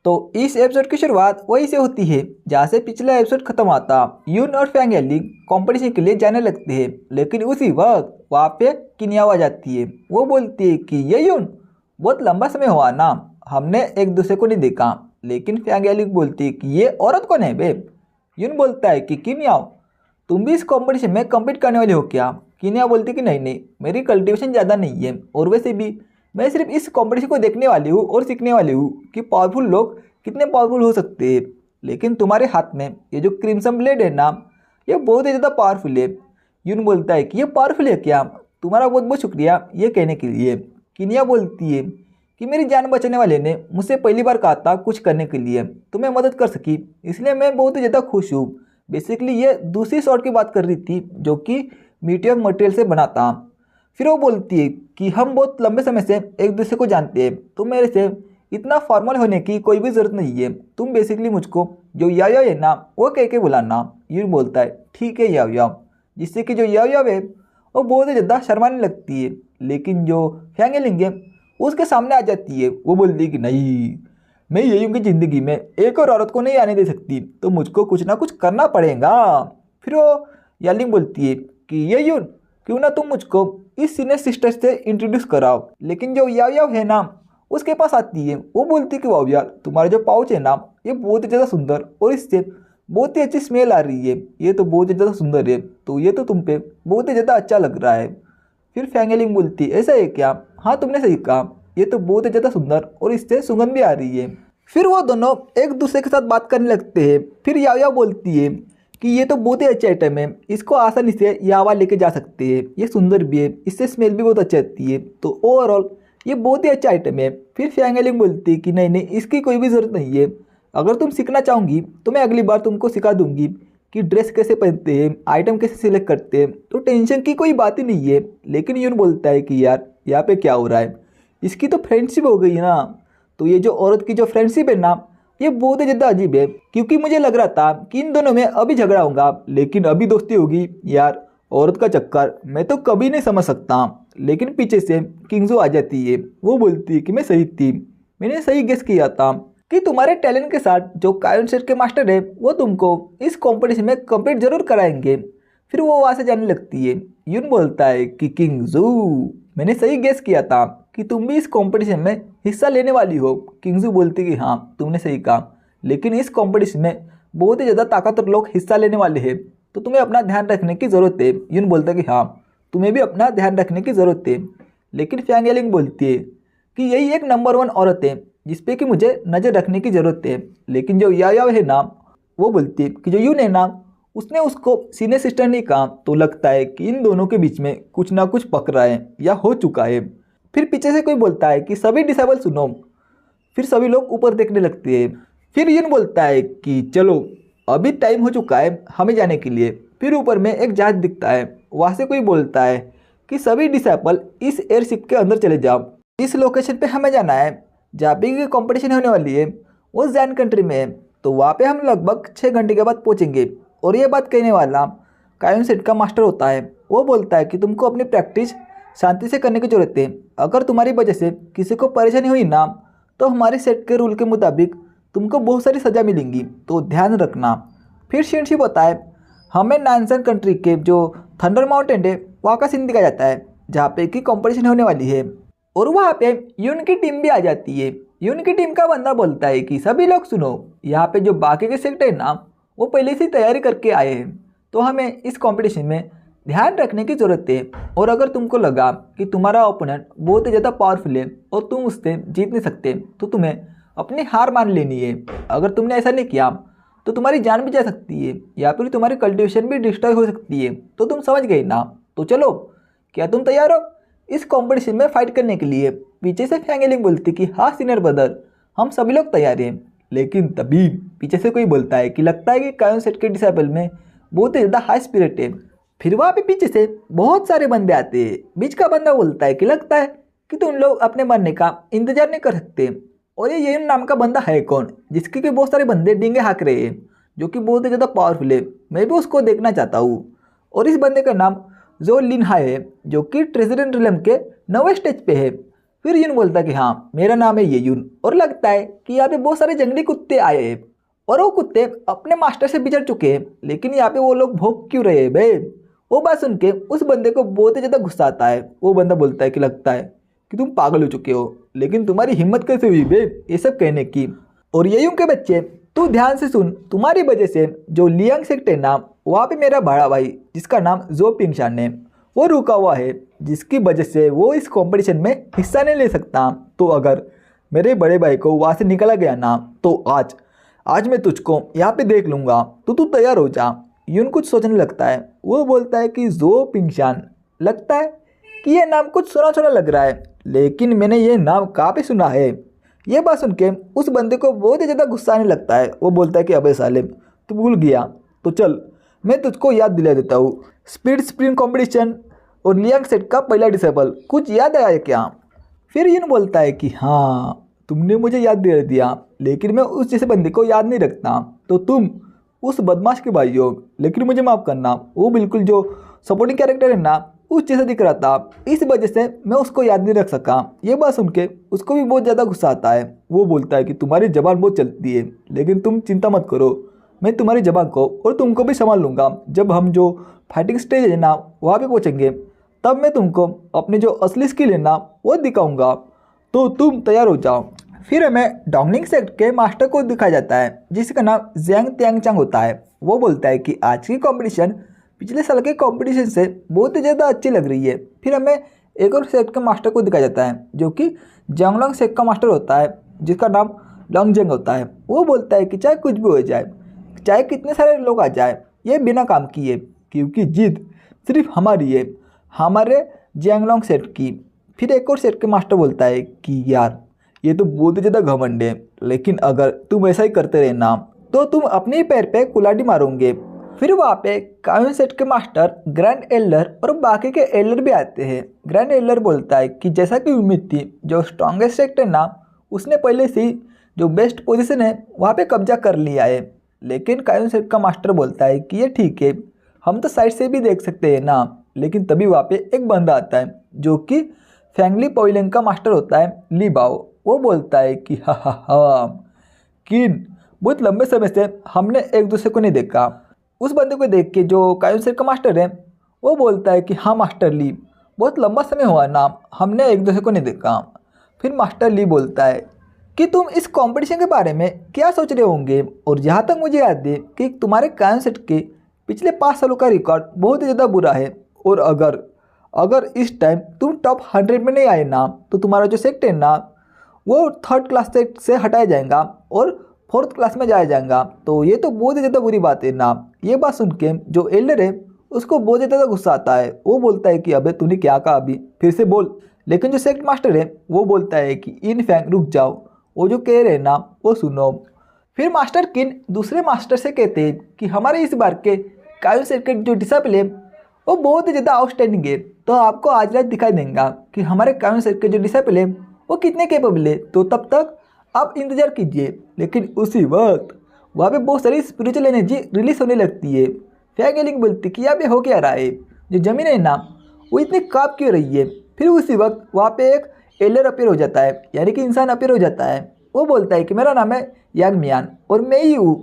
तो इस एपिसोड की शुरुआत वहीं से होती है जहाँ से पिछला एपिसोड खत्म होता। यून और फैंग येलिंग कंपटीशन के लिए जाने लगते हैं, लेकिन उसी वक्त वहाँ पे किनिया आ जाती है। वो बोलती है कि ये यून, बहुत लंबा समय हुआ ना, हमने एक दूसरे को नहीं देखा। लेकिन फैंग येलिंग बोलती है कि ये औरत कौन है बे। यून बोलता है कि किनिया, तुम भी इस कंपटीशन में कम्पीट करने वाले हो क्या। किनिया बोलती कि नहीं नहीं, मेरी कल्टिवेशन ज़्यादा नहीं है, और वैसे भी मैं सिर्फ इस कंपटीशन को देखने वाली हूँ और सीखने वाली हूँ कि पावरफुल लोग कितने पावरफुल हो सकते हैं। लेकिन तुम्हारे हाथ में ये जो क्रिम्सन ब्लेड है ना, ये बहुत ही ज़्यादा पावरफुल है। यून बोलता है कि ये पावरफुल है क्या, तुम्हारा बहुत बहुत शुक्रिया ये कहने के लिए। किनिया बोलती है कि मेरी जान बचाने वाले ने मुझसे पहली बार कहा था कुछ करने के लिए, तो मैं मदद कर सकी, इसलिए मैं बहुत ही ज़्यादा खुश हूँ। बेसिकली ये दूसरी शॉट की बात कर रही थी जो कि मीटियर मटेरियल से बना था। फिर वो बोलती है कि हम बहुत लंबे समय से एक दूसरे को जानते हैं, तो मेरे से इतना फॉर्मल होने की कोई भी ज़रूरत नहीं है। तुम बेसिकली मुझको जो याओ है ना वो कह के बुलाना। यून बोलता है ठीक है याओ, जिससे कि जो याओ है वो बहुत ही ज़्यादा शर्माने लगती है। लेकिन जो फैंग येलिंग है उसके सामने आ जाती है। वो बोलती है कि नहीं, मैं येलिंग की ज़िंदगी में एक और औरत को नहीं आने दे सकती, तो मुझको कुछ ना कुछ करना पड़ेगा। फिर वो येलिंग बोलती है कि ये यून, क्यों ना तुम मुझको इस सीनियर सिस्टर से इंट्रोड्यूस कराओ। लेकिन जो याओ है ना उसके पास आती है। वो बोलती है कि वाह यार, तुम्हारा जो पाउच है ना ये बहुत ही ज़्यादा सुंदर और इससे बहुत ही अच्छी स्मेल आ रही है, ये तो बहुत ही ज़्यादा सुंदर है, तो ये तो तुम पे बहुत ही ज़्यादा अच्छा लग रहा है। फिर फैंग येलिंग बोलती है ऐसा है क्या, हाँ तुमने सही कहा, ये तो बहुत ही ज़्यादा सुंदर और इससे सुगंध भी आ रही है। फिर वो दोनों एक दूसरे के साथ बात करने लगते हैं। फिर याओ बोलती है कि ये तो बहुत ही अच्छा आइटम है, इसको आसानी से यावा लेके जा सकते हैं, ये सुंदर भी है, इससे स्मेल भी बहुत अच्छी आती है, तो ओवरऑल ये बहुत ही अच्छा आइटम है। फिर फैंग येलिंग बोलती है कि नहीं नहीं, इसकी कोई भी ज़रूरत नहीं है, अगर तुम सीखना चाहोगी तो मैं अगली बार तुमको सिखा दूंगी कि ड्रेस कैसे पहनते हैं, आइटम कैसे सिलेक्ट करते हैं, तो टेंशन की कोई बात ही नहीं है। लेकिन यून बोलता है कि यार यहाँ पे क्या हो रहा है, इसकी तो फ्रेंडशिप हो गई ना, तो ये जो औरत की जो फ्रेंडशिप है ना ये बहुत ही ज़्यादा अजीब है, क्योंकि मुझे लग रहा था कि इन दोनों में अभी झगड़ा होगा लेकिन अभी दोस्ती होगी। यार औरत का चक्कर मैं तो कभी नहीं समझ सकता। लेकिन पीछे से किंगजू आ जाती है। वो बोलती है कि मैं सही थी, मैंने सही गेस किया था कि तुम्हारे टैलेंट के साथ जो कायन सेट के मास्टर है वो तुमको इस कंपटीशन में कम्पीट जरूर कराएंगे। फिर वो वहाँ से जाने लगती है। यून बोलता है कि किंगजू, मैंने सही गेस किया था कि तुम भी इस कंपटीशन में हिस्सा लेने वाली हो। किंगजू बोलती कि हाँ तुमने सही कहा, लेकिन इस कंपटीशन में बहुत ही ज़्यादा ताकतवर लोग हिस्सा लेने वाले हैं, तो तुम्हें अपना ध्यान रखने की ज़रूरत है। यून बोलता है कि हाँ तुम्हें भी अपना ध्यान रखने की ज़रूरत है। लेकिन फैंग येलिंग बोलती है कि यही एक नंबर 1 औरत है जिसपे कि मुझे नज़र रखने की ज़रूरत है। लेकिन जो याओ है ना वो बोलती है कि जो यून है ना उसने उसको सीनियर सिस्टर नहीं कहा, तो लगता है कि इन दोनों के बीच में कुछ ना कुछ पक रहा है या हो चुका है। फिर पीछे से कोई बोलता है कि सभी डिसेबल सुनो। फिर सभी लोग ऊपर देखने लगते हैं। फिर यून बोलता है कि चलो अभी टाइम हो चुका है हमें जाने के लिए। फिर ऊपर में एक जहाज दिखता है, वहाँ से कोई बोलता है कि सभी डिसेबल इस एयरशिप के अंदर चले जाओ, इस लोकेशन पे हमें जाना है जहाँ पे कंपटीशन होने वाली है, वो जैन कंट्री में है, तो वहाँ पे हम लगभग 6 घंटे के बाद पहुँचेंगे। और ये बात कहने वाला कायन सेट का मास्टर होता है। वो बोलता है कि तुमको अपनी प्रैक्टिस शांति से करने की जरूरत है, अगर तुम्हारी वजह से किसी को परेशानी हुई ना तो हमारे सेट के रूल के मुताबिक तुमको बहुत सारी सज़ा मिलेंगी, तो ध्यान रखना। फिर शिनशी बताए हमें नानसन कंट्री के जो थंडर माउंटेन है वहाँ का सीन दिखाया जाता है जहाँ पे कि कंपटीशन होने वाली है, और वहाँ पे यून की टीम भी आ जाती है। यून की टीम का बंदा बोलता है कि सभी लोग सुनो, यहाँ पे जो बाकी के सेक्टर है ना वो पहले से तैयारी करके आए हैं, तो हमें इस कंपटीशन में ध्यान रखने की ज़रूरत है। और अगर तुमको लगा कि तुम्हारा ओपोनेंट बहुत ही ज़्यादा पावरफुल है और तुम उससे जीत नहीं सकते, तो तुम्हें अपनी हार मान लेनी है। अगर तुमने ऐसा नहीं किया तो तुम्हारी जान भी जा सकती है या फिर तुम्हारी कल्टिवेशन भी डिस्ट्रॉय हो सकती है, तो तुम समझ गए ना। तो चलो, क्या तुम तैयार हो इस कंपटीशन में फाइट करने के लिए। पीछे से फैंग येलिंग बोलती कि हाँ सीनियर ब्रदर, हम सभी लोग तैयार हैं। लेकिन तभी पीछे से कोई बोलता है कि लगता है कि कायन सेट के डिसेबल में बहुत ही ज़्यादा हाई स्पिरिट है। फिर वहाँ पे पीछे से बहुत सारे बंदे आते हैं। बीच का बंदा बोलता है कि लगता है कि तुम लोग अपने मरने का इंतजार नहीं कर सकते। और ये नाम का बंदा है कौन जिसके कि बहुत सारे बंदे डींगे हाँक रहे हैं, जो कि बहुत ही ज़्यादा पावरफुल है। मैं भी उसको देखना चाहता हूँ। और इस बंदे का नाम जो लिन हाई है, जो कि ट्रेजरेंट रिलम के 9वें स्टेज पे है। फिर यून बोलता है कि हाँ मेरा नाम है ये यून, और लगता है कि यहाँ पे बहुत सारे जंगली कुत्ते आए हैं और वो कुत्ते अपने मास्टर से बिछड़ चुके हैं, लेकिन यहाँ पे वो लोग भौंक क्यों रहे हैं बे। वो बात सुन के उस बंदे को बहुत ही ज़्यादा गुस्सा आता है। वो बंदा बोलता है कि लगता है कि तुम पागल हो चुके हो, लेकिन तुम्हारी हिम्मत कैसे हुई बे ये सब कहने की। और ये यूं के बच्चे तू ध्यान से सुन, तुम्हारी वजह से जो लियांग सेक्ट है ना, वहाँ पे मेरा बड़ा भाई जिसका नाम जो पिंगशान है वो रुका हुआ है, जिसकी वजह से वो इस कंपटीशन में हिस्सा नहीं ले सकता। तो अगर मेरे बड़े भाई को वहाँ से निकला गया ना, तो आज मैं तुझको यहाँ पे देख लूँगा, तो तू तैयार हो जा। यून कुछ सोचने लगता है। वो बोलता है कि जो पिंगशान, लगता है कि ये नाम कुछ सुना सुना लग रहा है, लेकिन मैंने ये नाम कहाँ पे सुना है। ये बात सुन के उस बंदे को बहुत ही ज़्यादा गुस्सा आने लगता है। वो बोलता है कि अबे साले तू भूल गया, तो चल मैं तुझको याद दिला देता हूँ। स्पीड स्प्रिंट कंपटीशन और लियांग सेट का पहला डिसेबल, कुछ याद आया क्या। फिर यून बोलता है कि हाँ तुमने मुझे याद दे दिया, लेकिन मैं उस जैसे बंदे को याद नहीं रखता। तो तुम उस बदमाश के भाई हो, लेकिन मुझे माफ़ करना, वो बिल्कुल जो सपोर्टिंग कैरेक्टर है ना उस जैसा दिख रहा था, इस वजह से मैं उसको याद नहीं रख सका। ये बात सुन के उसको भी बहुत ज़्यादा गुस्सा आता है। वो बोलता है कि तुम्हारी ज़बान बहुत चलती है, लेकिन तुम चिंता मत करो, मैं तुम्हारी ज़बान को और तुमको भी संभाल लूँगा। जब हम जो फाइटिंग स्टेज है ना वहाँ पे पहुँचेंगे, तब मैं तुमको अपनी जो असली स्किल है ना वो दिखाऊँगा, तो तुम तैयार हो जाओ। फिर हमें डोंगलिंग सेक्ट के मास्टर को दिखाया जाता है, जिसका नाम ज़ियांग त्यांगचांग होता है। वो बोलता है कि आज की कंपटीशन पिछले साल के कंपटीशन से बहुत ही ज़्यादा अच्छी लग रही है। फिर हमें एक और सेक्ट के मास्टर को दिखाया जाता है, जो कि जंगलोंग सेक्ट का मास्टर होता है, जिसका नाम लॉन्गजेंग होता है। वो बोलता है कि चाहे कुछ भी हो जाए, चाहे कितने सारे लोग आ जाए, ये बिना काम किए, क्योंकि जीत सिर्फ हमारी है, हमारे जंगलोंग सेट की। फिर एक और सेट के मास्टर बोलता है कि यार ये तो बहुत ही ज़्यादा घमंड है, लेकिन अगर तुम ऐसा ही करते रहना तो तुम अपने ही पैर पे कुल्हाड़ी मारोगे। फिर वहाँ पे काउन सेट के मास्टर ग्रैंड एल्डर और बाकी के एल्डर भी आते हैं। ग्रैंड एल्डर बोलता है कि जैसा कि उम्मीद थी, जो स्ट्रॉन्गेस्ट सेक्ट है ना उसने पहले से ही जो बेस्ट पोजीशन है वहाँ पे कब्जा कर लिया है। लेकिन काउन सेट का मास्टर बोलता है कि ये ठीक है, हम तो साइड से भी देख सकते हैं ना। लेकिन तभी वहाँ पे एक बंदा आता है, जो कि फैंगली पॉइलिंग का मास्टर होता है, ली बाओ। वो बोलता है कि हा किन, बहुत लंबे समय से हमने एक दूसरे को नहीं देखा। उस बंदे को देख के जो काउन सेट का मास्टर है वो बोलता है कि हाँ मास्टर ली, बहुत लंबा समय हुआ ना, हमने एक दूसरे को नहीं देखा। फिर मास्टर ली बोलता है कि तुम इस कंपटीशन के बारे में क्या सोच रहे होंगे, और जहाँ तक मुझे याद है कि तुम्हारे काउन सेट के पिछले 5 सालों का रिकॉर्ड बहुत ही ज़्यादा बुरा है, और अगर इस टाइम तुम टॉप 100 में नहीं आए ना, तो तुम्हारा जो सेक्ट है ना वो 3rd क्लास सेक्ट से हटाया जाएगा और 4th क्लास में जाया जाएगा। तो ये तो बहुत ही ज़्यादा बुरी बात है ना। ये बात सुन के जो एल्डर है उसको बहुत ज़्यादा गुस्सा आता है। वो बोलता है कि अबे तूने क्या कहा, अभी फिर से बोल। लेकिन जो सेक्ट मास्टर है वो बोलता है कि इन फैंग रुक जाओ, वो जो कह रहे हैं ना वो सुनो। फिर मास्टर किन दूसरे मास्टर से कहते हैं कि हमारे इस बार के काउन सेट के जो डिसिपल है वो बहुत ही ज़्यादा आउटस्टैंडिंग है, तो आपको आज रात दिखाई देगा कि हमारे काउन सेट के जो डिसिपल है वो कितने कैपेबल है। तो तब तक आप इंतज़ार कीजिए। लेकिन उसी वक्त वहाँ पे बहुत सारी स्पिरिचुअल एनर्जी रिलीज होने लगती है। फैंगलिंग बोलती कि यहाँ पे हो क्या रहा है, जो ज़मीन है ना वो इतनी काँप क्यों रही है। फिर उसी वक्त वहाँ पे एक एलर अपीयर हो जाता है, यानी कि इंसान अपीयर हो जाता है। वो बोलता है कि मेरा नाम है यांग मियान और मैं ही हूँ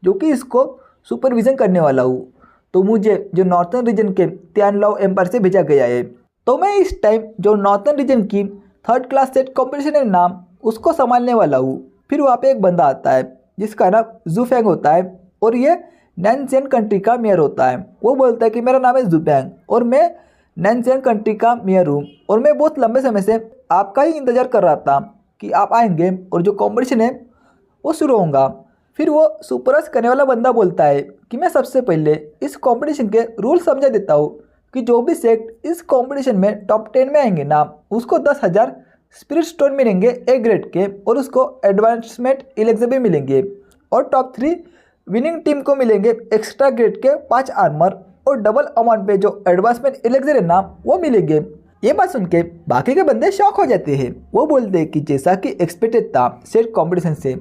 जो कि इसको सुपरविज़न करने वाला हूँ। तो मुझे जो नॉर्थन रीजन के तियानलाओ एम्पायर से भेजा गया है, तो मैं इस टाइम जो नॉर्थन रीजन की 3rd क्लास सेट कॉम्पिटिशन है नाम उसको संभालने वाला हूँ। फिर वहाँ पे एक बंदा आता है जिसका नाम जूफैंग होता है, और ये नैनसेन कंट्री का मेयर होता है। वो बोलता है कि मेरा नाम है जूफैंग और मैं नैनसेन कंट्री का मेयर हूँ, और मैं बहुत लंबे समय से आपका ही इंतज़ार कर रहा था कि आप आएंगे और जो कॉम्पिटिशन है वो शुरू होगा। फिर वो सुपरस करने वाला बंदा बोलता है कि मैं सबसे पहले इस कंपटीशन के रूल समझा देता हूँ कि जो भी सेक्ट इस कंपटीशन में टॉप 10 में आएंगे ना उसको 10,000 स्पिरिट स्टोन मिलेंगे ए ग्रेड के, और उसको एडवांसमेंट इलेक्शन भी मिलेंगे, और टॉप 3 विनिंग टीम को मिलेंगे एक्स्ट्रा ग्रेड के 5 आर्मर, और डबल अमाउंट पे जो एडवांसमेंट इलेक्शन है ना वो मिलेंगे। ये बात सुन के बाकी के बंदे शॉक हो जाते हैं। वो बोलते हैं कि जैसा कि एक्सपेक्टेड था सेट कॉम्पिटिशन से,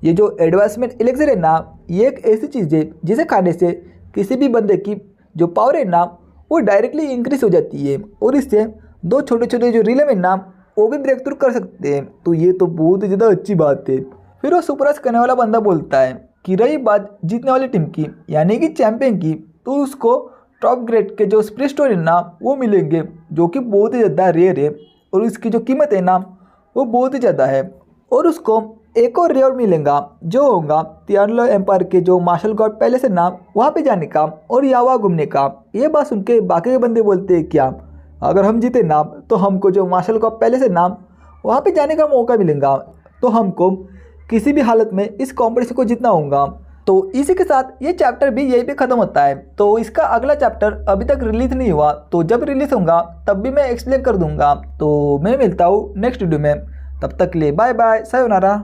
ये जो एडवांसमेंट इलेक्शन है ना ये एक ऐसी चीज़ है जिसे खाने से किसी भी बंदे की जो पावर है ना वो डायरेक्टली इंक्रीज हो जाती है, और इससे 2 छोटे छोटे जो रिलम है ना वो भी ब्रेक थ्रू कर सकते हैं। तो ये तो बहुत ही ज़्यादा अच्छी बात है। फिर वो सुपरवाइज करने वाला बंदा बोलता है कि रही बात जीतने वाली टीम की यानी कि चैंपियन की, तो उसको टॉप ग्रेड के जो स्प्रे स्टोन है ना वो मिलेंगे, जो कि बहुत ही ज़्यादा रेयर है और उसकी जो कीमत है ना वो बहुत ही ज़्यादा है। और उसको एक और रेयर मिलेगा जो होगा तियानलो एम्पायर के जो मार्शल गॉड पैलेस है ना वहाँ पे जाने का और यावा घूमने का। ये बात सुन के बाकी के बंदे बोलते हैं क्या अगर हम जीते ना तो हमको जो मार्शल गॉड पैलेस है ना वहाँ पे जाने का मौका मिलेगा, तो हमको किसी भी हालत में इस कॉम्पिटिशन को जीतना होगा। तो इसी के साथ ये चैप्टर भी यहीं पे ख़त्म होता है। तो इसका अगला चैप्टर अभी तक रिलीज नहीं हुआ, तो जब रिलीज होगा तब भी मैं एक्सप्लेन कर दूंगा। तो मैं मिलता हूँ नेक्स्ट वीडियो में, तब तक के लिए बाय बाय, सायोनारा।